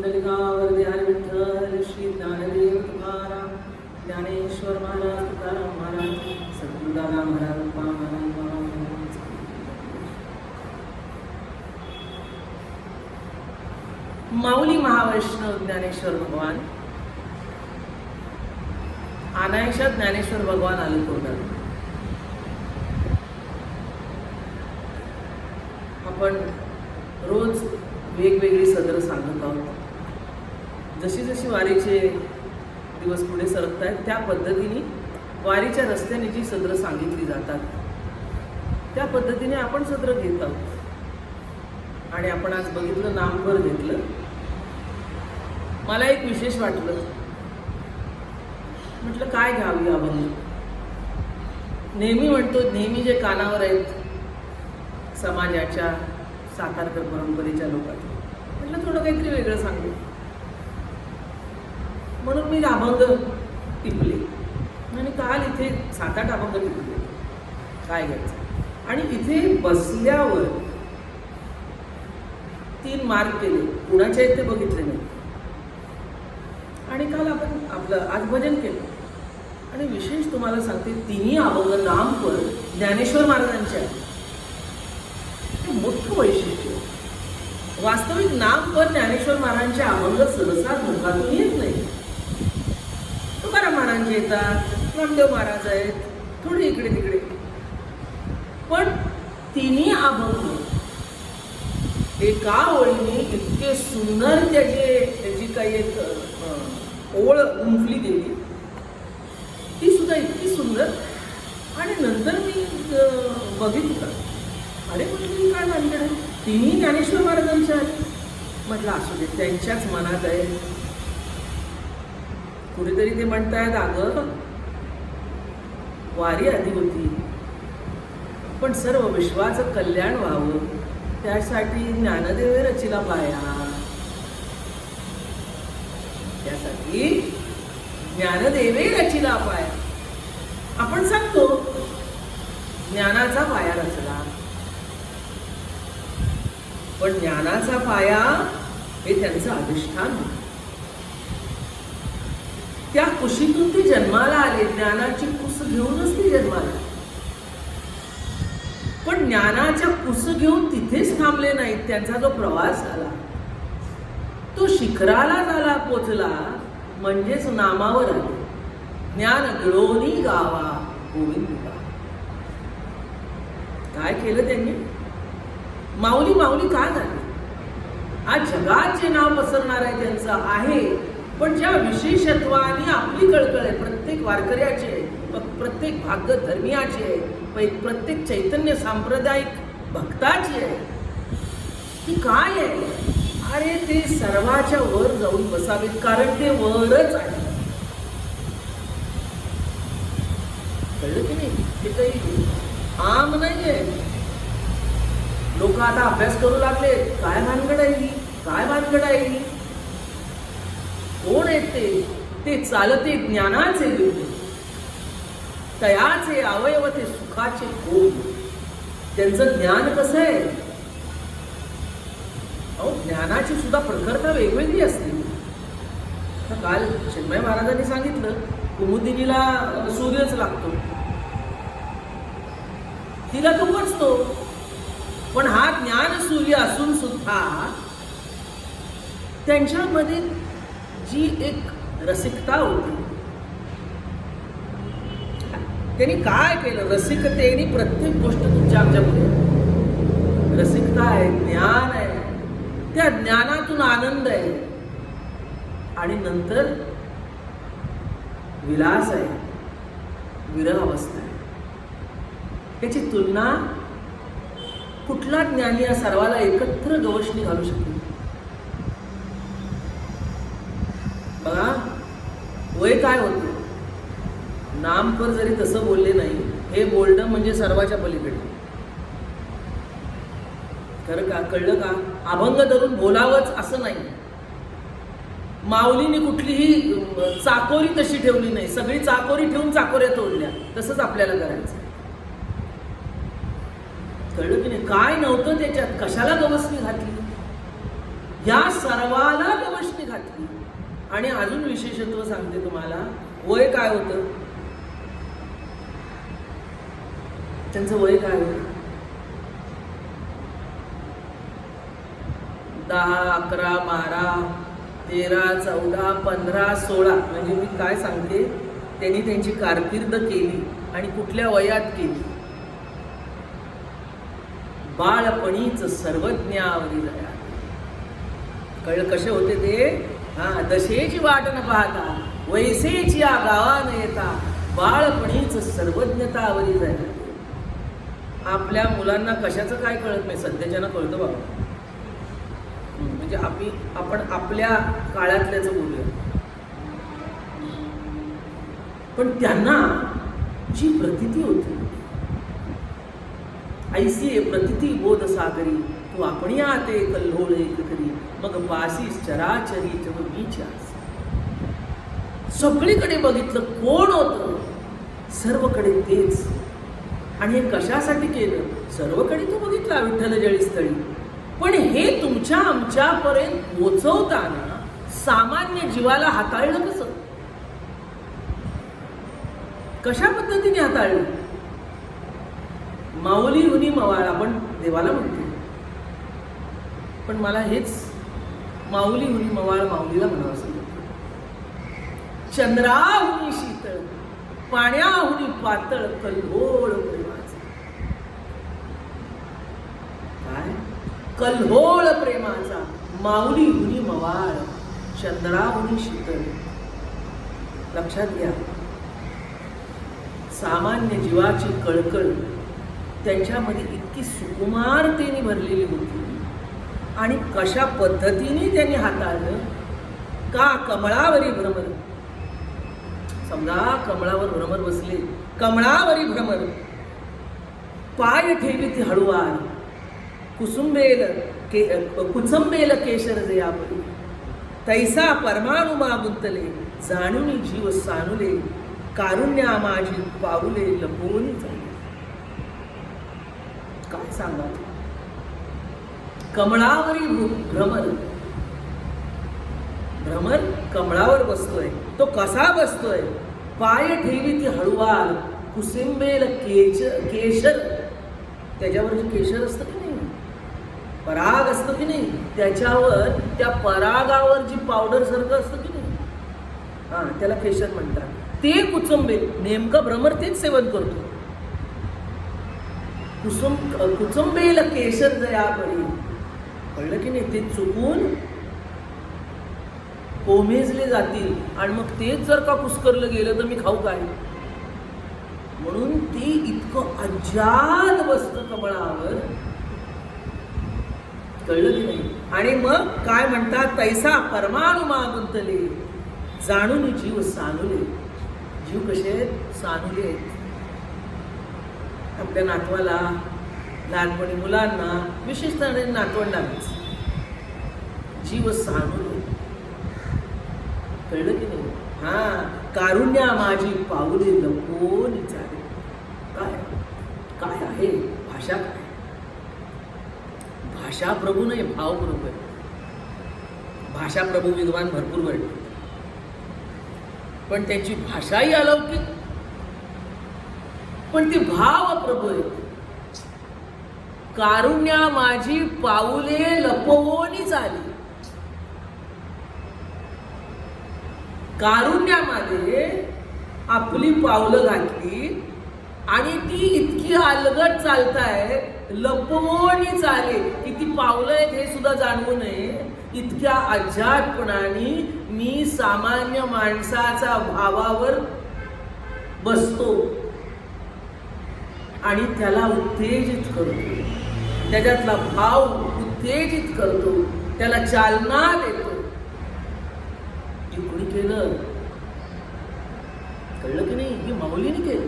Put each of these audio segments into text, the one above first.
पुंडलिका वरदे हरी विठ्ठल श्री ज्ञानदेव तुकाराम ज्ञानेश्वर महाराज तुकाराम महाराज सद्गुरुदादा महाराज रूपा महाराज माऊली महावैष्णव ज्ञानेश्वर भगवान अनायशात ज्ञानेश्वर भगवान आले तोंडात. आपण रोज वेगवेगळी सदर सांगत आहोत. जशी जशी वारीचे दिवस पुढे सरकत आहेत त्या पद्धतीने वारीच्या रस्त्याने जी सदर सांगितली जातात त्या पद्धतीने आपण सदर घेत आहोत. आणि आपण आज बघितलं नामभर घेतलं. मला एक विशेष वाटलं, म्हटलं काय घ्यावी अभंग. नेहमी म्हणतो, नेहमी जे कानावर आहेत समाजाच्या सातारकर परंपरेच्या लोकांना, म्हटलं थोडं काहीतरी वेगळं सांगू. म्हणून मी अभंग टिपले आणि काल इथे 7-8 अभंग टिपले काय घ्यायचं. आणि इथे बसल्यावर 3 मार्क केले, कुणाच्या इथे बघितले नाही. आणि काल आपण आपलं आज भजन केलं. आणि विशेष तुम्हाला सांगते, 3ही अभंग नामपर ज्ञानेश्वर महाराजांचे आहे. हे मोठं वैशिष्ट्य. वास्तविक नामपर ज्ञानेश्वर महाराजांचे अभंग सहसा मुखातून येत नाही. तुकाराम महाराजांचे येतात, रामदेव महाराज आहेत, थोडे इकडे तिकडे. पण 3ही अभंग एका ओळीने इतके सुंदर त्याची काही एक ओळ उमटली गेली, ती सुद्धा इतकी सुंदर. आणि नंतर मी बघितलं, अरे म्हणजे काय भानगड आहे, 3ही ज्ञानेश्वर महाराजांच्या आहेत. म्हटलं असू दे, त्यांच्याच मनात आहे. कुठेतरी ते म्हणतायत, अगं वारी आधी होती पण सर्व विश्वाचं कल्याण व्हावं त्यासाठी ज्ञानदेव रचिला पाया. त्यासाठी ज्ञानदेवे रचिला पाया. आपण सांगतो ज्ञानाचा पाया रचला, पण ज्ञानाचा पाया हे त्यांचं अधिष्ठान होतं. त्या कुशीतून ते जन्माला आले, ज्ञानाची कुस घेऊनच ते जन्माला. पण ज्ञानाच्या कुस घेऊन तिथेच थांबले नाहीत. त्यांचा जो प्रवास झाला तो शिखराला झाला, पोचला, म्हणजेच नामावर आले. ज्ञान गिळोनी गावा गोविंदा. काय केलं त्यांनी? माऊली माऊली काय झाली? आज जगात जे नाव पसरणार आहे त्यांचं आहे, पण ज्या विशेषत्वाने आपली कळकळ आहे प्रत्येक वारकऱ्याची, प्रत्येक भागवत धर्मियाची आहे, प्रत्येक चैतन्य सांप्रदायिक भक्ताची आहे, ती काय आहे? अरे ते सर्वाच्या वर जाऊन बसावेत, कारण ते वरच आहे. कळलं की नाही? ते काही आम नाहीये. लोक आता अभ्यास करू लागले, काय भानगड आहे, काय भानगड आहे. कोण आहेत ते चालते ज्ञानाचे देव, तयाचे अवयव ते सुखाचे कोण. त्यांचं ज्ञान कसं आहे? अहो, ज्ञानाची सुद्धा प्रखरता वेगवेगळी असते. काल चिन्मय महाराजांनी सांगितलं, कुमुदिनीला सूर्यच लागतो, तिला तो वाचतो. पण हा ज्ञान सूर्य असून सुद्धा त्यांच्यामध्ये जी एक रसिकता होती, त्यांनी काय केलं? रसिकतेने प्रत्येक गोष्ट तुमच्या आमच्यामध्ये रसिकता आहे, ज्ञान आहे, त्या ज्ञानातून आनंद आहे, आणि नंतर विलास आहे, विरह अवस्था आहे. याची तुलना कुठला ज्ञानी या सर्वाला एकत्र गवसणी घालू शकतो? बघा, वय काय होतं. नामपर जरी तसं बोलले नाही, हे बोलणं म्हणजे सर्वाच्या पलीकडे. खरं का? कळलं का? अभंग धरून बोलावंच असं नाही. माऊलीने कुठलीही चाकोरी तशी ठेवली नाही. सगळी चाकोरी ठेवून चाकोऱ्या तोडल्या. तसंच आपल्याला करायचं. कळलं की नाही? काय नव्हतं त्याच्यात, कशाला गवसणी घातली? या सर्वाला गवसणी घातली. आणि अजून विशेषत्व सांगते तुम्हाला, वय काय होतं त्यांचं? वय काय होतं? 10, 11, 12, 13, 14, 15, 16. म्हणजे मी काय सांगते, त्यांनी त्यांची कारकीर्द केली आणि कुठल्या वयात केली? बाळपणीच सर्वज्ञावरी जया. कळलं कसे होते ते? दशेची वाट न पाहता, वैसेची या गावान येता, बाळपणीच सर्वज्ञतावरी जया. आपल्या मुलांना कशाचं काय कळत नाही, सध्याच्यानं कळतं बाबा. म्हणजे आपण आपल्या काळातल्याच बोलूया. पण त्यांना जी प्रतीती होती, ऐसी प्रतीती बोध सागरी, तू आपण आते कल्होळ एक करी, मग पासीस चराचरी जग मीच्यास. सगळीकडे बघितलं, कोण होतं? सर्वकडे तेच. आणि हे कशासाठी केलं? सर्वकडे तो बघितला विठ्ठल जळीस्थळी. पण हे तुमच्या आमच्यापर्यंत पोचवताना सामान्य जीवाला हाताळलं कसं? कशा पद्धतीने हाताळलं? माऊली हुनी मवाळ आपण देवाला म्हणतो, पण मला हेच माऊली हुनी मवाळ माऊलीला म्हणावं असं. चंद्राहुनी शीतळ, पाण्याहुनी पातळ, कल्होळ प्रेमाचा. काय? कल्होळ प्रेमाचा. माऊली हुनी मवाळ, चंद्राहुनी शीतळ. लक्षात घ्या, सामान्य जीवाची कळकळ त्यांच्यामध्ये इतकी सुकुमारतेने भरलेली होती. आणि कशा पद्धतीने त्यांनी हाताळलं? का कमळावरी भ्रमर. समजा कमळावर भ्रमर बसले, कमळावरी भ्रमर, पाय ठेवीत हळुवार, कुचंबेल केशर जयापरी, तैसा परमाणुमा गुंतले, जाणून जीव सानुले, कारुण्या माझी पाऊले लपवून जाईल. काय सांगा? कमळावरी भ्रमर, भ्रमर कमळावर बसतोय. तो कसा बसतोय? पाय ठेवी ती हळुवार, कुसुंबेल केशर. त्याच्यावर जे केशर असतं की नाही, पराग असतं की नाही, त्याच्यावर त्या परागावर जी पावडर सारखं असतं की नाही, त्याला केशर म्हणतात. ते कुचंबेल. नेमकं भ्रमर तेच सेवन करतो. कुचंबेल केशर जयापरी. कळलं की नाही? ते चुकून कोमेजले जातील आणि मग तेच जर का कुस्करलं गेलं तर मी खाऊ काय? म्हणून ते इतकं अज्ञात बसतं कमळावर. कळलं की नाही? आणि मग काय म्हणतात? तैसा परमाणु मा गुंतले, जाणून जीव सानुले. जीव कसे आहेत? सानुले आहेत. आपल्या नातवाला, लहानपणी मुलांना, विशेषतः नातवंडांनाच जीव सानुले. कळलं की नाही? कारुण्या माझी पाऊले लपवून चाले. काय काय आहे? भाषा काय? भाषा प्रभू नाही, भाव प्रभू आहे. भाषा प्रभू विद्वान भरपूर घडले, पण त्याची भाषाही अलौकिक, पण ती भाव प्रभू आहे. कारुण्या माझी पाऊले लपवून चाले. कारुण्यामध्ये आपली पावलं घातली आणि ती इतकी अलगट चालतायत, लपवून चाले. किती पावलं आहेत हे सुद्धा जाणवू नये, इतक्या अज्ञातपणाने मी सामान्य माणसाचा भावावर बसतो आणि त्याला उत्तेजित करतो, त्याच्यातला भाव उत्तेजित करतो, त्याला चालना देतो. कोणी केलं? कळलं की नाही? ही माऊलीने केलं.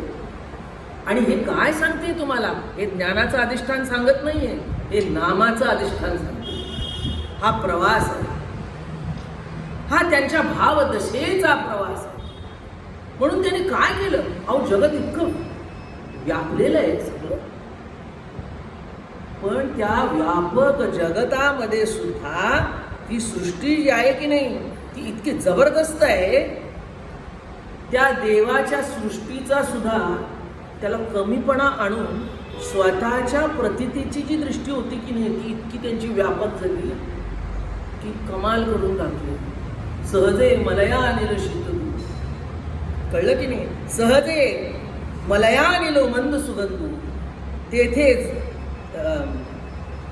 आणि हे काय सांगते तुम्हाला? हे ज्ञानाचं अधिष्ठान सांगत नाहीये, हे नामाचं अधिष्ठान सांगते. हा प्रवास आहे, हा त्यांच्या भावदशेचा प्रवास आहे. म्हणून त्यांनी काय केलं? अहो, जगत इतकं व्यापलेलं आहे सगळं, पण त्या व्यापक जगतामध्ये सुद्धा ती सृष्टी जी आहे की नाही ती इतकी जबरदस्त आहे, त्या देवाच्या सृष्टीचा सुद्धा त्याला कमीपणा आणून स्वतःच्या प्रतितीची जी दृष्टी होती की नाही ती इतकी त्यांची व्यापक झाली की कमाल करून टाकली. सहजे मलया अनिल शीतल, कळलं की नाही? सहजे मलया अनिलो मंद सुगंधू, तेथेच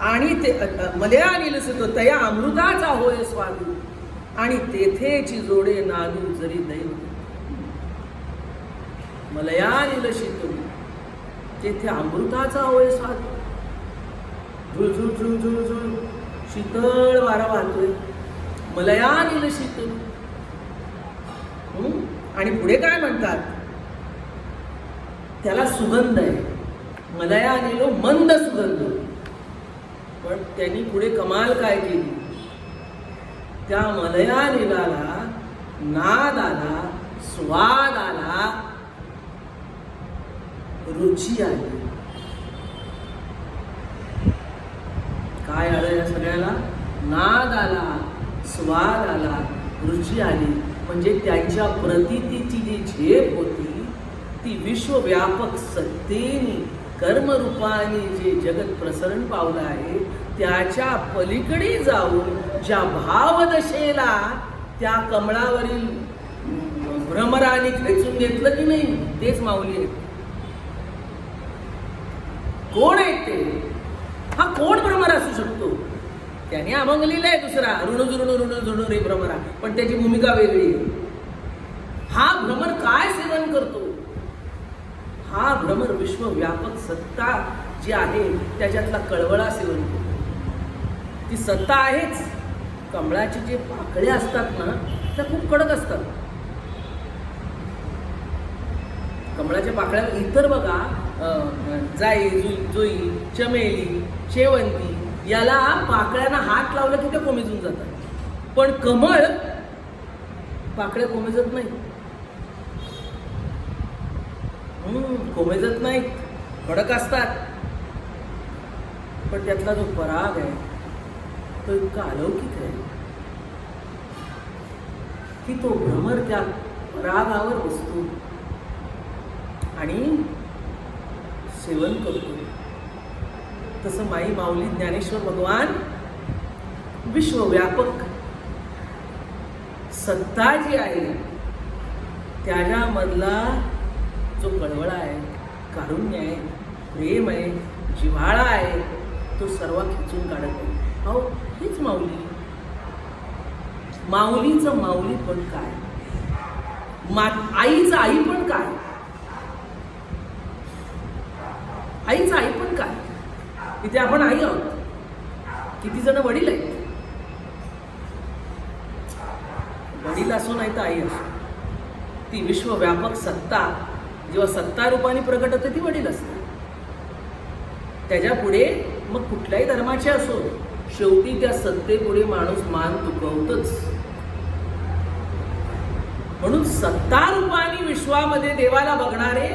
आणि ते मलया अनिल सुतो तया अमृताचा होय स्वादू, आणि तेथेची जोडे नादू जरी दैव. मलया अनिल शीतल, तेथे अमृताचा होय स्वादू. झुळझुळ झुळझुळ झुळ शीतळ वारा वाहतोय, मलया अनिल शीतल. आणि पुढे काय म्हणतात, त्याला सुगंध आहे, मलया अनिलो मंद सुगंध. पण त्यांनी पुढे कमाल काय केली, त्या मलया अनिलाला नाद आला, स्वाद आला, रुची आली. काय आलं या सगळ्याला? नाद आला, स्वाद आला, रुची आली. म्हणजे त्यांच्या प्रतीतीची जी झेप होती ती विश्वव्यापक सत्तेने कर्मरूपाने जे जगत प्रसरण पावलं आहे त्याच्या पलीकडे जाऊन ज्या भावदशेला त्या कमळावरील भ्रमराने खेचून घेतलं की नाही तेच माऊली आहेत. कोण आहेत ते? हा कोण भ्रमर असू शकतो? त्याने अभंग लिहिलाय दुसरा, ऋण रे भ्रमरा, पण त्याची भूमिका वेगळी आहे. हा भ्रमर काय सेवन करतो? हा भ्रमर विश्वव्यापक सत्ता जी आहे त्याच्यातला कळवळा सेवन करतो. ती सत्ता आहेच. कमळाचे जे पाकळ्या असतात ना त्या खूप कडक असतात. कमळाच्या पाकळ्या इतर बघा, जाई, जुई, चमेली, शेवंती, याला पाकळ्यांना हात लावला की ते कोमेजून जातात. पण कमळ पाकळ्या कोमेजत नाही, कोमेजत नाहीत, कडक असतात. पण त्यातला जो पराग आहे तो इतका अलौकिक आहे की तो भ्रमर त्या परागावर बसतो आणि सेवन करतो. तसं माई माऊली ज्ञानेश्वर भगवान विश्वव्यापक सत्ता जी आहे त्याच्यामधला जो कळवळा आहे, कारुण्य आहे, प्रेम आहे, जिव्हाळा आहे, तो सर्व खिचून काढत आहे. अहो हीच माऊली. माऊलीचं माऊली पण काय, आईचं आई पण काय, आईचं आई पण काय. इथे आपण आई आहोत, किती जण वडील आहेत. वडील असो नाही तर आई असो, ती विश्वव्यापक सत्ता जेव्हा सत्ता रूपाने प्रकट होते ती वडील असते. त्याच्या पुढे मग कुठल्याही धर्माचे असो, शेवटी त्या सत्तेपुढे माणूस मान तुकवतच. म्हणून सत्ता रूपाने विश्वामध्ये देवाला बघणारे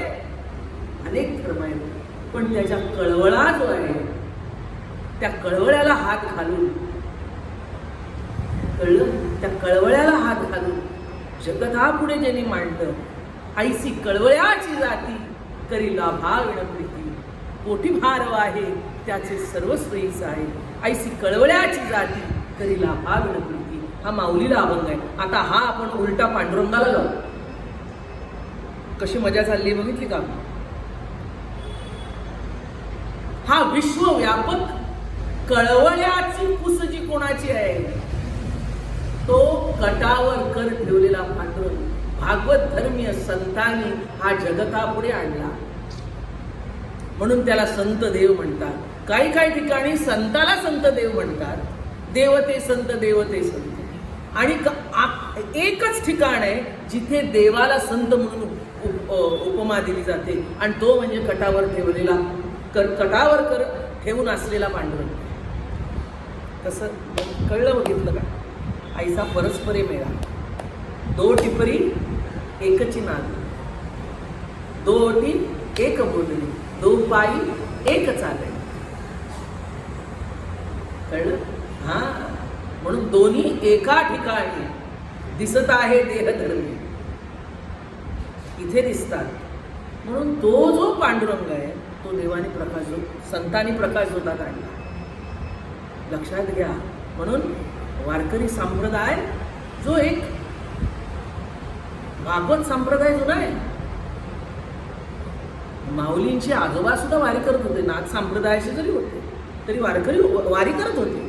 अनेक धर्म आहेत. पण त्याच्या कळवळा जो आहे त्या कळवळ्याला हात घालून, कळलं, त्या कळवळ्याला हात घालून जगता पुढे ज्यांनी मांडलं, ऐसी कळवळ्याची जाती करी लाभाविण प्रीती, पोटी भारव आहे त्याचे सर्वस्वईच आहे. ऐसी कळवळ्याची जाती करी लाभाविण प्रीती. हा माऊलीला अभंग आहे. आता हा आपण उलटा पांडुरंगाला लावू. कशी मजा चालली बघितली का? हा विश्वव्यापक कळवळ्याची कुस जी कोणाची आहे, तो कटावर कर ठेवलेला पांडुरंग भागवत धर्मीय संतांनी हा जगतापुढे आणला. म्हणून त्याला संत देव म्हणतात. काही काही ठिकाणी संताला संत देव म्हणतात, देवते संत, देवते संत. आणि एकच ठिकाण आहे जिथे देवाला संत म्हणून उपमा दिली जाते, आणि तो म्हणजे कटावर ठेवलेला, कटावर कर ठेवून असलेला पांडुरंग. कसं कळलं, बघितलं का? ऐसा परस्परे मेळा, दो टिपरी एकची नाद, दो ओटी एक बोलणी, दो पायी एक चालणे. कळलं? हा, म्हणून दोन्ही एका ठिकाणी दिसत आहे देहधर्मी, इथे दिसतात. म्हणून तो जो पांडुरंग आहे तो देवाने प्रकाश जो संतांनी प्रकाश जोता काढला, लक्षात घ्या. म्हणून वारकरी संप्रदाय जो एक भागवत संप्रदाय जुना आहे. माऊलींचे आजोबा सुद्धा वारी करत होते, नाथ संप्रदायाचे जरी होते तरी वारकरी वारी करत होते.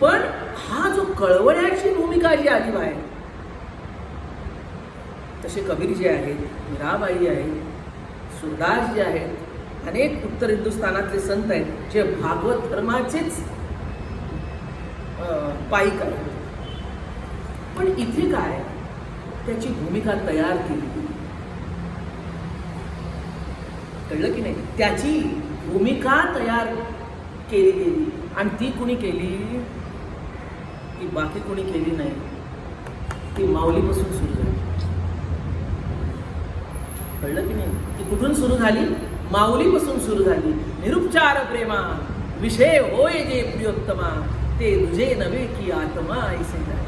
पण हा जो कळवळ्याची भूमिका जी आली बाहेर, तसे कबीर जे आहेत, मीराबाई आहेत, सुरदास जे आहेत, अनेक उत्तर हिंदुस्थानातले संत आहेत जे भागवत धर्माचेच पाईक आहेत. पण इथे काय त्याची भूमिका तयार केली, कळलं की नाही? त्याची भूमिका तयार केली गेली आणि ती कुणी केली? ती बाकी कुणी केली नाही, ती माऊलीपासून सुरू झाली. कळलं की नाही? ती कुठून सुरू झाली? माऊलीपासून सुरू झाली. निरुपचार प्रेमा विषय होय जे प्रियोत्तमा, ते तुझे नव्हे की आत्मा ऐसे जाय.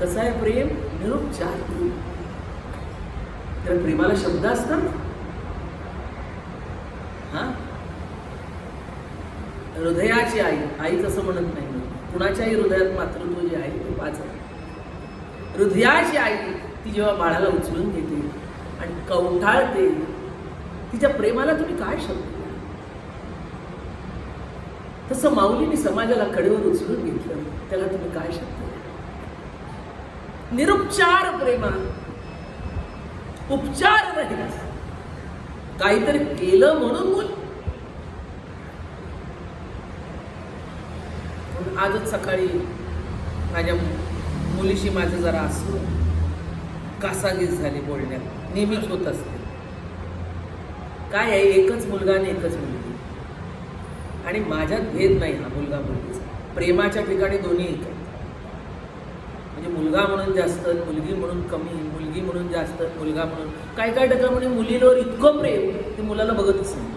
कसं आहे प्रेम? निरुपचार. तर प्रेमाला शब्द असतात. हा, हृदयाची आई, आई तसं म्हणत नाही मी, कुणाच्याही हृदयात मातृत्व जे आहे ते पाच आहे. हृदयाची आई ती जेव्हा बाळाला उचलून घेते आणि कवटाळते, तिच्या प्रेमाला तुम्ही काय शब्द द्या? तसं माऊलीने समाजाला कडेवर उचलून घेतलं, त्याला तुम्ही काय शब्द द्या? निरुपचार प्रेमा, उपचार रहित, काहीतरी केलं म्हणून बोल. आजच सकाळी माझ्या मुलीशी माझं जरा असं कासागीस झाली बोलण्यात, नेहमीच होत असते. काय आहे, एकच मुलगा आणि एकच मुलगी, आणि माझ्यात भेद नाही हा मुलगा मुलगीचा. प्रेमाच्या ठिकाणी दोन्ही एक आहेत. म्हणजे मुलगा म्हणून जास्त, मुलगी म्हणून कमी, मुलगी म्हणून जास्त, मुलगा म्हणून काय काय ठिकाणी मुलीवर इतकं प्रेम ते मुलाला बघतच नाही.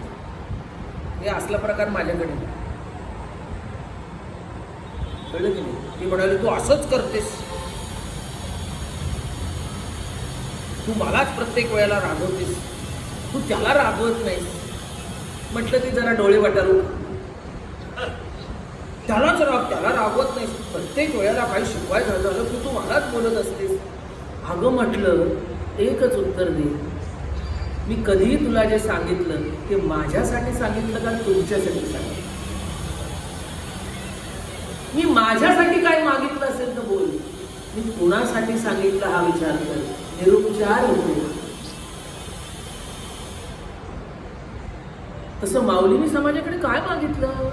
हे असला प्रकार माझ्याकडे नाही. कळलं की नाही? ती म्हणाली तू असंच करतेस, तू मलाच प्रत्येक वेळेला रागवतेस, तू त्याला रागवत नाहीस. म्हटलं ती जरा डोळे वाटारू, त्याला रागवत नाहीस, प्रत्येक वेळेला काही शिकवायचं झालं की तू मलाच बोलत असतेस. अगं म्हटलं एकच उत्तर दे, मी कधीही तुला जे सांगितलं ते माझ्यासाठी सांगितलं का तुमच्यासाठी सांगितलं? मी माझ्यासाठी काय मागितलं असेल तर बोल, मी कुणासाठी सांगितलं हा विचार कर. निरुपचार होते. तसं माऊलीने समाजाकडे काय मागितलं?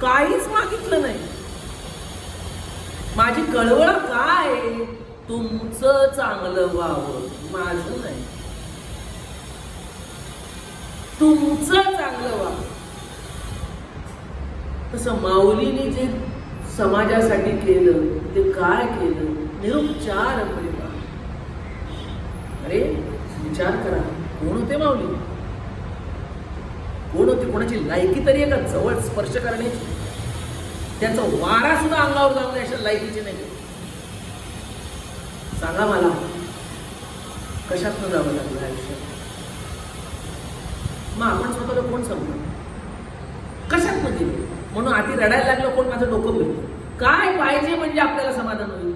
काहीच मागितलं नाही. माझी कळवळ काय? तुमचं चांगलं व्हावं, माझं नाही. तुमचं चांगलं व्हावं. तसं माऊलीने जे समाजासाठी केलं ते काय केलं? निरुपचार प्रेमा. अरे विचार करा, कोण होते माऊली? कोण होते? कोणाची लायकी तरी आहे का जवळ स्पर्श करण्याची? त्यांचा वारा सुद्धा अंगावर जाऊन अशा लायकीचे नाही. सांगा मला, कशातनं जावं लागलं आयुष्यात? मग आपण स्वतःला कोण समजलं? कशातनं गेलो म्हणून आधी रडायला लागलं, कोण माझं डोकं फिरतं. काय पाहिजे म्हणजे आपल्याला समाधान होईल,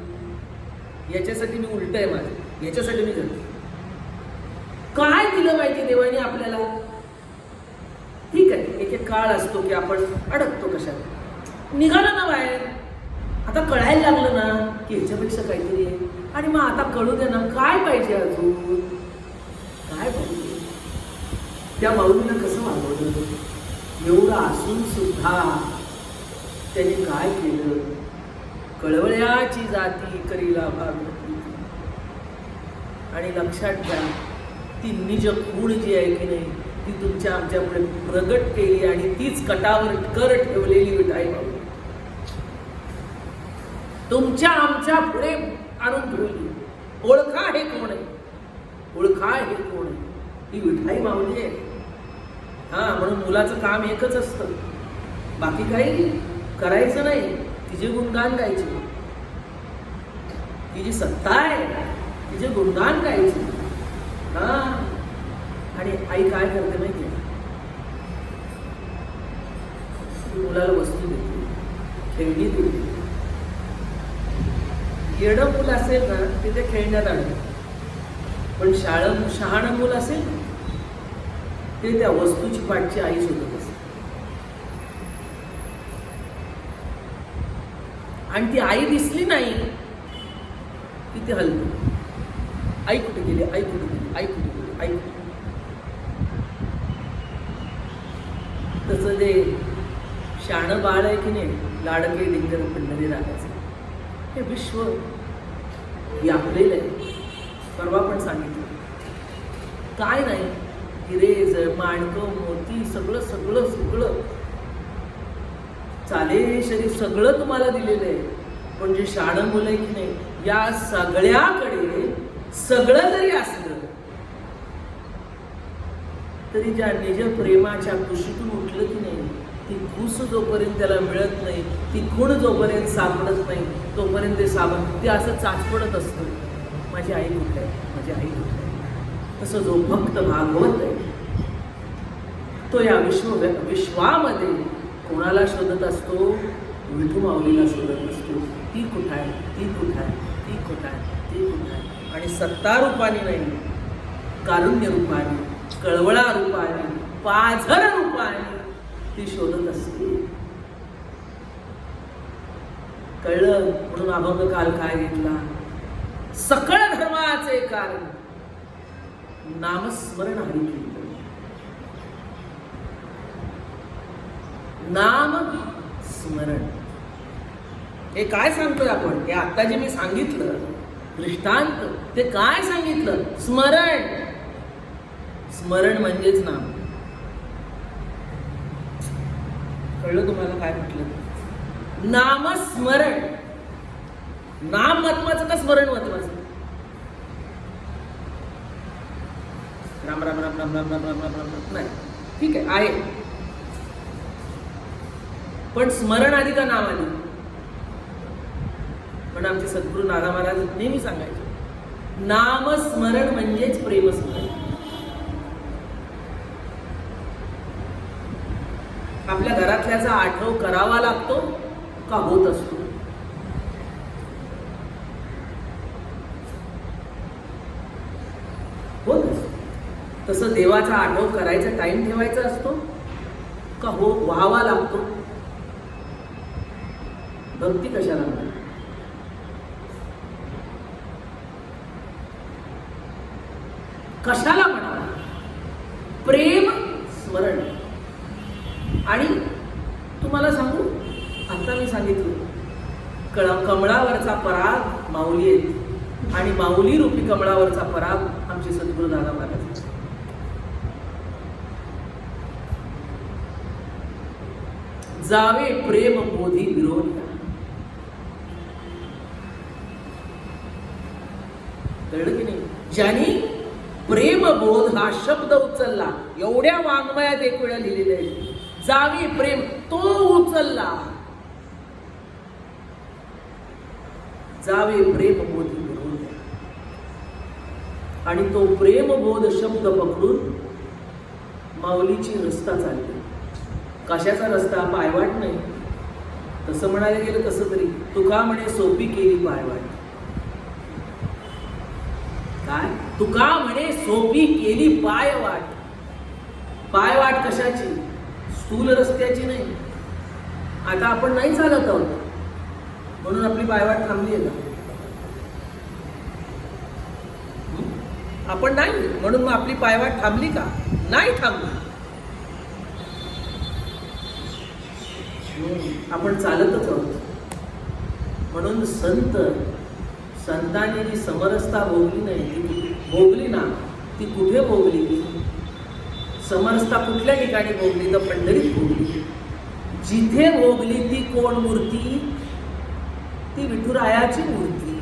याच्यासाठी मी उलट आहे माझं, याच्यासाठी मी करतो. काय दिलं पाहिजे देवाने आपल्याला? ठीक आहे, एक एक काळ असतो की आपण अडकतो कशात, निघालं ना बाहेर, आता कळायला लागलं ना की ह्याच्यापेक्षा काहीतरी आहे, आणि मग आता कळू दे ना काय पाहिजे, अजून काय पाहिजे. त्या माऊलीला कसं वागवलं? एवढं असून सुद्धा त्यांनी काय केलं? कळवळ्याची जाती करीला भागवती. आणि लक्षात घ्या, ती निज खूण जी आहे की नाही ती तुमच्या आमच्यापुढे प्रगट केली, आणि तीच कटावर कर ठेवलेली विठाई माऊली तुमच्या आमच्या पुढे आणून ठेवली. ओळखा हे कोण आहे, ओळखा हे कोण आहे? ही विठाई माऊली आहे. हा, म्हणून मुलाचं काम एकच असतं, बाकी काही करायचं नाही. तिचे गुणगान गायचे, तिची सत्ता आहे, तिचे गुणगान गायचे. हा, आणि आई काय करते माहिती आहे? मुलाला वस्तू देते, खेळणी देते. येडं मूल असेल ना तिथे खेळण्यात आलं, पण शहाणं मूल असेल ते त्या वस्तूची पाठची आई शोधत असते. आणि ती आई दिसली नाही की ती हलते. आई कुठे गेली, आई कुठे गेली, आई कुठे गेली, आई कुठे. तसं ते शाणं बाळ आहे की नाही, लाडके डिंगर पंढरी रागायचं, हे विश्व व्यापलेलं आहे. परवा पण सांगितलं, काय नाही, हिरे जळ माणकं मोती सगळं सगळं सगळं चाले शरीर सगळं तुम्हाला दिलेलं आहे. पण जे शाणं मुलं आहे की नाही, या सगळ्याकडे सगळं जरी असलं तरी ज्या निज प्रेमाच्या कुशीतून उठलं की नाही, ती कुस जोपर्यंत त्याला मिळत नाही, ती खूण जोपर्यंत सापडत नाही, तोपर्यंत ते ते असं चाचपडत असतं, माझी आई कुठे आहे, माझी आई कुठे आहे. तसं जो भक्त भागवत आहे तो या विश्वामध्ये कोणाला शोधत असतो? विठू माऊलीला शोधत असतो. ती कुठं आहे, ती कुठं आहे, ती कुठं आहे, ती कुठं आहे. आणि सत्ता रूपाने नाही, कारुण्य रूपाने, कळवळा रूपाने, पाझर रूपाने ती शोधत असते. कळलं म्हणून अभंग काल काय घेतला? सकळ धर्माचे कारण नामस्मरण हरी कीर्तन. नाम स्मरण हे काय सांगतोय आपण? हे आता जे मी सांगितलं दृष्टांत, ते काय सांगितलं? स्मरण. स्मरण म्हणजेच नाम. कळलं तुम्हाला काय म्हटलं? नामस्मरण. नाम महत्वाचं का स्मरण महत्वाचं? राम राम राम राम राम राम राम राम राम नाही, ठीक आहे, पण स्मरण आधी का नाम आधी? पण आमचे सद्गुरू नाना महाराज नेहमी सांगायचे, नामस्मरण म्हणजेच प्रेमस्मरण. आपल्या घरातल्याचा आठव करावा लागतो का होत असतो? होत असतो. तसं देवाचा आठव करायचा टाइम ठेवायचा असतो का व्हावा लागतो? भक्ती कशाला म्हणतात? कशाला म्हणा? प्रेम स्मरण. आणि तुम्हाला सांगू, आता मी सांगितलं, कमळावरचा पराग माऊली आहेत आणि माऊली रूपी कमळावरचा पराग आमचे सद्गुरू दादा महाराज. जावे प्रेम बोधी विरोधी. कळलं की नाही? ज्यांनी प्रेमबोध हा शब्द उचलला, एवढ्या वाङ्मयात एक वेळा लिहिलेलं आहे, जावे प्रेम, तो उचलला. जावे प्रेमबोध विरोध. आणि तो प्रेमबोध शब्द पकडून माऊलीची रस्ता चालली. कशाचा रस्ता? पायवाट नाही. तसं म्हणायला गेलं कसं तरी, तुका म्हणे सोपी केली पायवाट. काय? तुका म्हणे सोपी केली पायवाट. पायवाट कशाची? स्थूल रस्त्याची नाही. आता आपण नाही चालत आहोत म्हणून आपली पायवाट थांबली आहे का? आपण नाही म्हणून मग आपली पायवाट थांबली का? नाही थांबली. आपण चालतच आहोत. म्हणून संतांनी जी समरसता भोगली नाही, ती भोगली ना, ती कुठे भोगली? समरसता कुठल्या ठिकाणी भोगली? तर पंढरीत भोगली. जिथे भोगली ती कोण मूर्ती? ती विठुरायाची मूर्ती.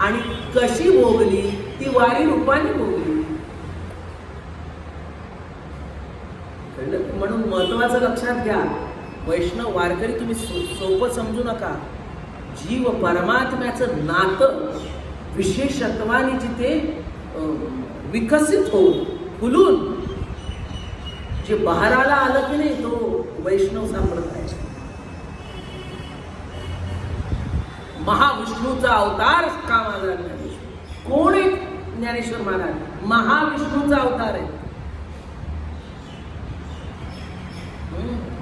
आणि कशी भोगली? ती वारी रूपाने भोगली. महत्वाचं लक्षात घ्या, वैष्णव वारकरी तुम्ही सोपं समजू नका. जीव परमात्म्याचं नातं विशेषत्वाने जिथे विकसित होऊन फुलून जे बहाराला आलं की नाही, तो वैष्णव संप्रदाय. महाविष्णूचा अवतार का माझा ज्ञानेश्वर? कोण आहे ज्ञानेश्वर महाराज? महाविष्णूचा अवतार आहे.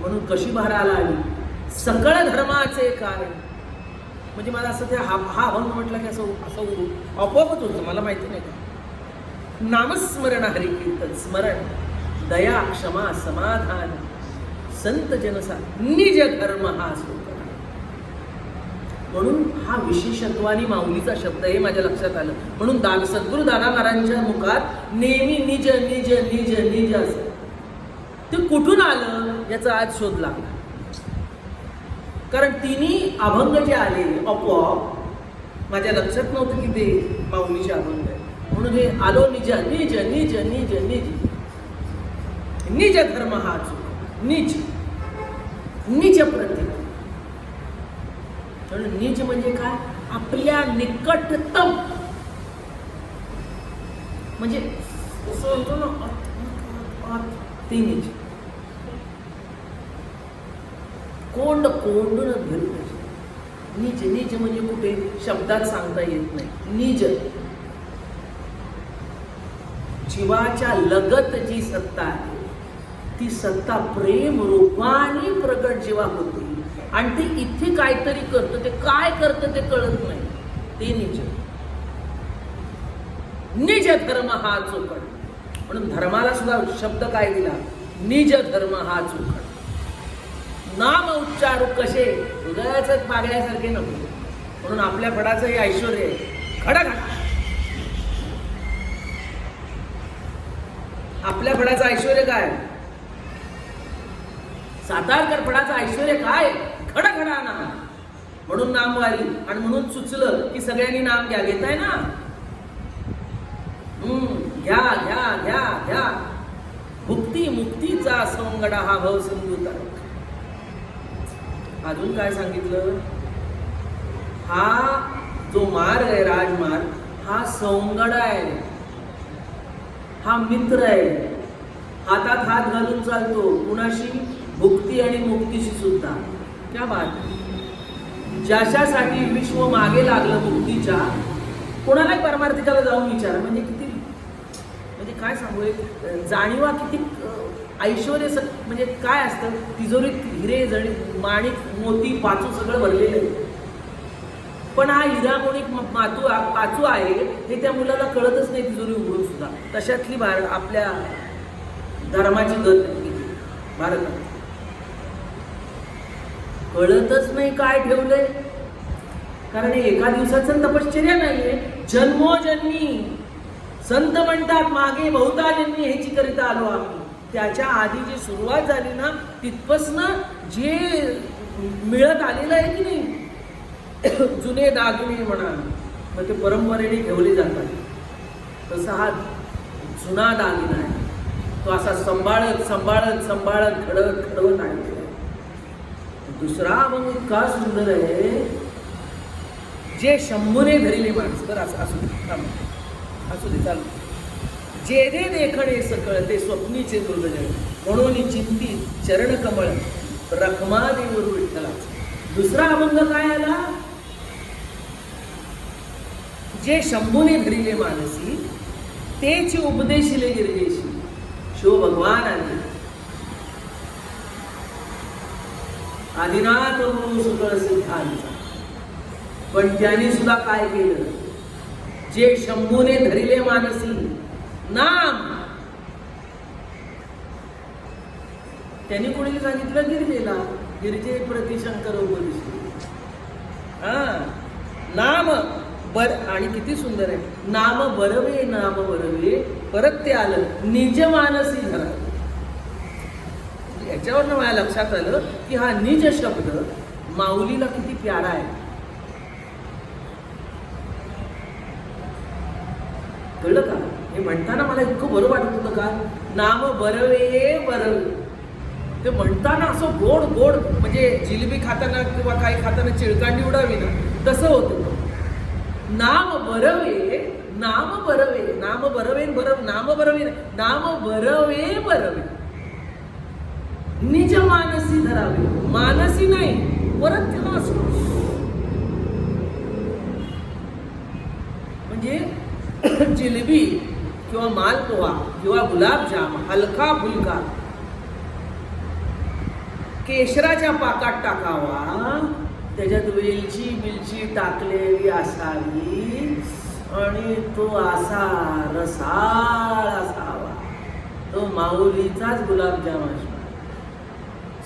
म्हणून कशी बहाराला आली? सकळ धर्माचे कारण. म्हणजे मला असं ते हा अभंग म्हटलं की असं आपोआपच होतं, मला माहिती नाही का. नामस्मरण हरी कीर्तन स्मरण दया क्षमा समाधान संत जनसा निज धर्म हा असतो. म्हणून हा विशेषत्वानी माऊलीचा शब्द हे माझ्या लक्षात आलं. म्हणून सद्गुरू दादा महाराजांच्या मुखात नेहमी निज निज निज निज असं. ते कुठून आलं याचा आज शोध लागला. कारण तिन्ही अभंग जे आले आपोआप माझ्या लक्षात नव्हतं की ते माऊलीचे अभंग आहे. म्हणून हे आलो निज निज निज निज निज निज धर्म हा निज निज प्रतीक. म्हणून निज म्हणजे काय? आपल्या निकटतम. म्हणजे असं म्हणतो ना ते निज. कोंडून धरून निज. निज म्हणजे कुठे शब्दात सांगता येत नाही. निज जीवाच्या लगत जी सत्ता आहे, ती सत्ता प्रेम रूपाने प्रगट जेव्हा होते आणि ते इथे काहीतरी करतं, ते काय करतं ते कळत नाही, ते निज. निज धर्म हा चोखड. म्हणून धर्माला सुद्धा शब्द काय दिला? निज धर्म हा चोखड. नाम उच्चारू कसे हृदयाच पागळ्यासारखे नको. म्हणून आपल्या फडाचं हे ऐश्वर्य आहे. खडा खडा आपल्या फडाचं ऐश्वर्य काय? सातारकर फडाचं ऐश्वर्य काय? खडाखडा नाम. म्हणून नामवारी. आणि म्हणून सुचलं की सगळ्यांनी नाम घ्या. घेताय ना? घ्या घ्या घ्या घ्या. भुक्ती मुक्तीचा सवंगडा हा भव सिंधू तर. अजून काय सांगितलं? हा जो मार्ग आहे राजमार्ग, हा सवंगडा आहे, हा मित्र आहे. हातात हात घालून चालतो. कुणाशी? भुक्ती आणि मुक्तीशी सुद्धा. क्या बात. ज्याच्यासाठी विश्व मागे लागलं मुक्तीच्या, कोणालाही परमार्थिकाला जाऊन विचार. म्हणजे किती, म्हणजे काय सांगू, जाणीवा किती ऐश्वर्य. म्हणजे काय असतं, तिजोरीत हिरे जणी माणिक मोती पाचू सगळं भरलेलं आहे. पण हा हिरा कोणी पाचू आहे हे त्या मुलाला कळतच नाही तिजोरी उघडून सुद्धा. तशातली आपल्या धर्माची गत भारतात. कळतच नाही काय ठेवलंय. कारण हे एका दिवसाचं तपश्चर्या नाहीये. जन्मोजन्मी संत म्हणतात मागे बहुता जन्मी ह्याची करिता आलो आम्ही. त्याच्या आधी जी सुरुवात झाली ना, तिथपासनं जे मिळत आलेलं आहे की नाही, जुने दागिने म्हणा, मग ते परंपरेने ठेवले जातात. तसा हा जुना दागिना आहे. तो असा सांभाळत सांभाळत सांभाळत खडवत खडवत आणलेला आहे. दुसरा मग इतका सुंदर आहे, जे शंभूने धरिले माणसं. तर असं असू दे चालू. जे दे देखणे सकळ ते स्वप्नीचे दुर्गजळ. म्हणून चिंती चरण कमळ रखमादेवर विठ्ठलाचं. दुसरा अभंग काय आला? जे शंभूने धरिले मानसी तेच उपदेशिले गिरजेशी. शिव भगवान आले. आदिनाथ गुरु सकळ सिद्धांचा. पण त्यांनी सुद्धा काय केलं? जे शंभूने धरिले मानसी नाम, त्यांनी कोणी सांगितलं? गिरजेला. गिरजे प्रति शंकर उपदेश. नाम बर. आणि किती सुंदर आहे. नाम बरवे नाम बरवे परत ते आलं निज मानसी धरा. याच्यावरनं माझ्या लक्षात आलं की हा निज शब्द माऊलीला किती प्यारा आहे. कळलं का? हे म्हणताना मला इतकं बरं वाटत होतं का, नाम बरवे बरवे. ते म्हणताना असं गोड गोड, म्हणजे जिलेबी खाताना किंवा काही खाताना चिळकांडी उडावी ना, तसं होतं. नाम बरवे, नाम बरवे, नाम बरवे बरव, नाम बरवे, नाम बरवे बरवे, निज मानसी धरावे. मानसी नाही, परत त्याला असं म्हणजे जिलेबी किंवा मालपोहा किंवा गुलाबजाम हलका फुलका केशराच्या पाकात टाकावा, त्याच्यात वेलची बिलची टाकलेली असावी आणि तो असा रसाळ असावा. तो माऊलीचाच गुलाबजाम असणार.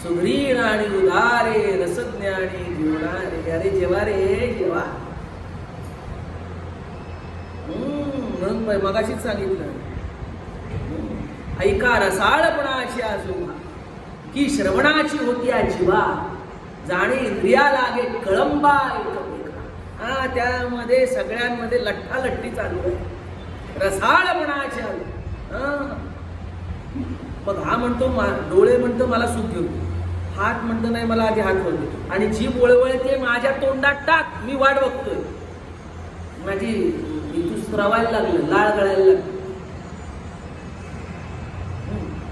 सुग्रीण आणि उदारे रसज्ञ आणि जेवणारे. अरे जेवा रे जेवा. म्हणून मगाशीच सांगितलं, ऐका रसाळपणाची आजोबा की श्रवणाची होती जिवा, जाणे इंद्रिया लागे कळंबा एकमेका. हा, त्यामध्ये सगळ्यांमध्ये लठ्ठालठ्ठी चालू आहे. रसाळपणाची मग हा म्हणतो डोळे म्हणतो मला सुख घेऊ, हात म्हणतो नाही मला आधी हात वळतो, आणि जीभ वळवळते माझ्या तोंडात टाक, मी वाट बघतोय. माझी इथून स्त्रवायला लागलं, लाळ गळायला लागलं.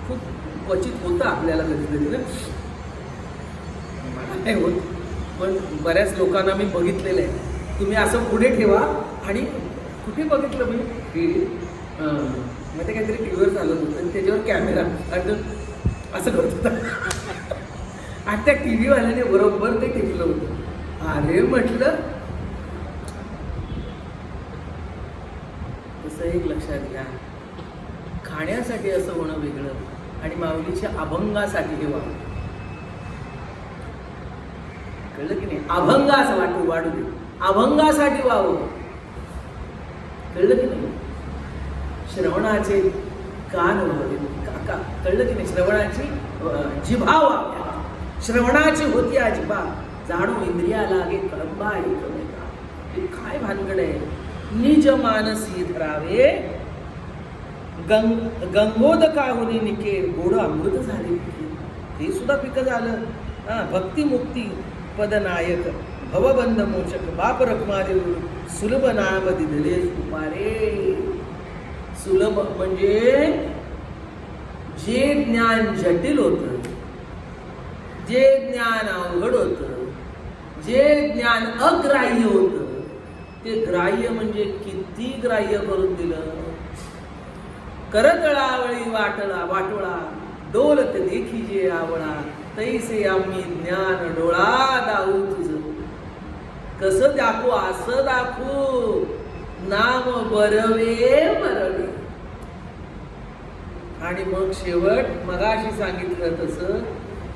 खूप क्वचित होतं आपल्याला कधीतरी ना, मला नाही होत, पण बऱ्याच लोकांना मी बघितलेलं आहे. तुम्ही असं पुढे ठेवा आणि कुठे बघितलं मी टीव्ही, मग ते काहीतरी टीव्हीवर चालत होतं आणि त्याच्यावर कॅमेरा असं करत होता आणि त्या टी व्हीवाल्याने बरोबर ते टिपलं होतं. अरे म्हटलं तसं एक लक्षात घ्या, खाण्यासाठी असं होणं वेगळं आणि माऊलीच्या अभंगासाठी हे वाढू. कळलं की नाही? अभंगास वाढू दे, अभंगासाठी वावं. कळलं की नाही? श्रवणाचे कान व्हावे, काका. कळलं की नाही? श्रवणाची जिभा व्हाव्या, श्रवणाची होती जिभा, जाणू इंद्रिया लागे कळंबा एकमेका. हे काय भानगड आहे? निज मानसी धरावे, गंगोदकाहुनी निके, गोड अमृत झाले ते सुद्धा पिकं झालं. भक्ती मुक्ती पदनायक, भवबंध मोचक, बाप रखमादेव, सुलभ नाम दिदले सुपारे. सुलभ म्हणजे जे ज्ञान जटिल होतं, जे ज्ञान अवघड होतं, जे ज्ञान अग्राह्य होतं, ते ग्राह्य म्हणजे किती ग्राह्य करून दिलं. करतळावळी वाटोळा डोलत देखी जे आवळा, तैसे आम्ही ज्ञान डोळा दाऊ तुझं. कसं दाखवू? असं दाखवू, नाम बरवे बरवे. आणि मग शेवट मगाशी सांगितलं तसं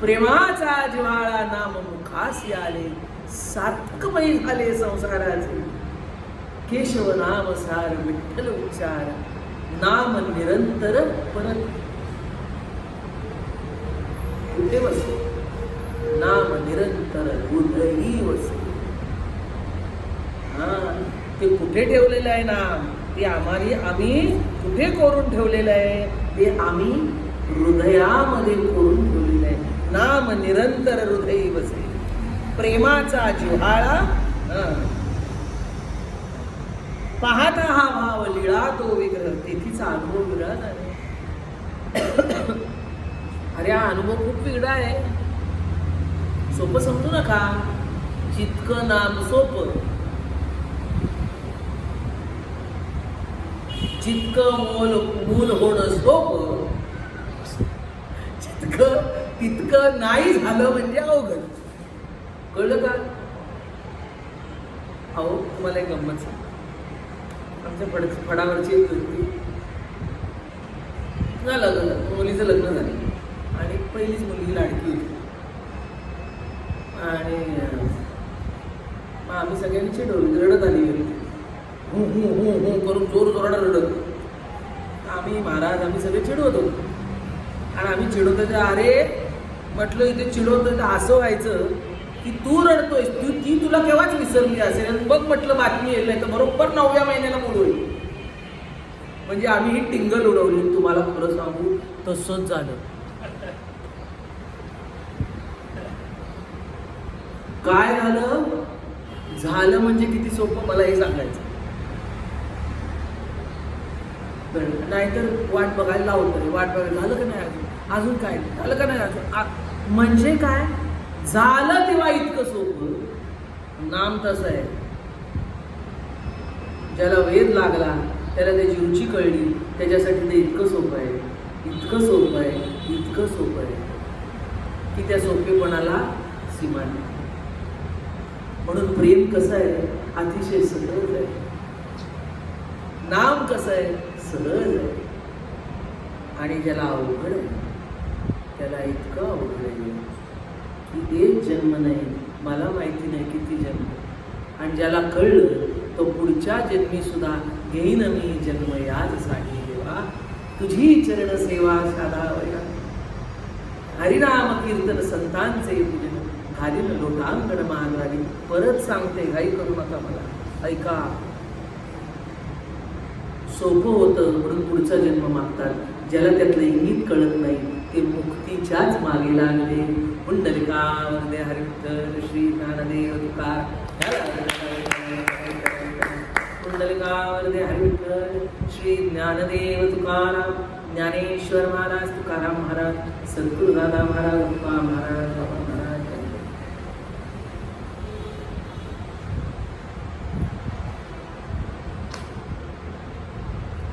प्रेमाचा जिव्हाळा नाम मुखासी आले, सार्थकमयी झाले संसाराचे. केशव नाम सार विठ्ठल उच्चार, नाम निरंतर परत. कुठे वसे? नाम निरंतर हृदयी वसे. ते कुठे ठेवलेलं आहे नाम? ते आम्ही कुठे कोरून ठेवलेलं आहे? ते आम्ही हृदयामध्ये कोरून ठेवलेलं आहे. नाम निरंतर हृदयी वसे, प्रेमाचा जिव्हाळा. पाहता हा भाव लीळा तो विग्रह, तेथीचा अनुभव वेगळा झाला. अरे हा अनुभव खूप वेगळा आहे. सोपं समजू नका. जितकं नाम सोपं, जितकं मूल होणं सोपं, तितकं नाही झालं म्हणजे अवघड. कळलं का? अहो तुम्हाला एक गंमत सांग. आमच्या फडावरची एक व्यक्ती झालं, मुलीचं लग्न झालं आणि पहिलीच मुलगी लाडकी होती. आणि मग आम्ही सगळ्यांनी चिडवली, रडत आली व्यक्ती, हू हू हू हू करून जोर जोरानं रडत. आम्ही सगळे चिडवत होतो. आणि आम्ही चिडवतो तर अरे म्हटलं इथे चिडवतो तर असं व्हायचं की तू रडतोयस, ती तुला केव्हाच विसरली असेल. बघ म्हटलं बातमी येईल नाही तर बरोबर 9व्या महिन्याला मूल होईल. म्हणजे आम्ही ही टिंगल उडवली. तुम्हाला खरं सांगू तसंच झालं. काय झालं? झालं म्हणजे किती सोपं मला हे सांगायचं. नाहीतर वाट बघायला लावत रे, वाट बघायला झालं का नाही अजून, अजून काय झालं का नाही अजून, म्हणजे काय झालं तेव्हा इतकं सोपं. नाम तसं आहे, ज्याला वेद लागला त्याला त्याची रुची कळली, त्याच्यासाठी ते इतकं सोपं आहे, इतकं सोपं आहे, इतकं सोपं आहे की त्या सोपेपणाला सीमा नाही. म्हणून प्रेम कसं आहे? अतिशय सहज आहे. नाम कसं आहे? सहज आहे. आणि ज्याला अवघड आहे त्याला इतकं अवघड आहे की एक जन्म नाही, मला माहिती नाही किती जन्म, आणि ज्याला कळलं तो पुढच्या जन्मी सुद्धा घेईन मी जन्म याचसाठी देवा, तुझी चरण सेवा साधावया. हरिनाम कीर्तन संतांचे पूजन घालीन लोटांगण महाद्वारी. परत सांगते, घाई करू नका मला, ऐका. सोपं होतं म्हणून पुढचा जन्म मागतात. ज्याला त्यातलं इंगित कळत नाही ते मुक्तीच्याच मागे लागले. पुंडलिका वरदे हरिविठ्ठल श्री ज्ञानदेव तुकार. पुंडलिका वरदे हरिविठ्ठल श्री ज्ञानदेव तुकाराम, ज्ञानेश्वर महाराज, तुकाराम महाराज, सद्गुरुदादा महाराज, तुका महाराज.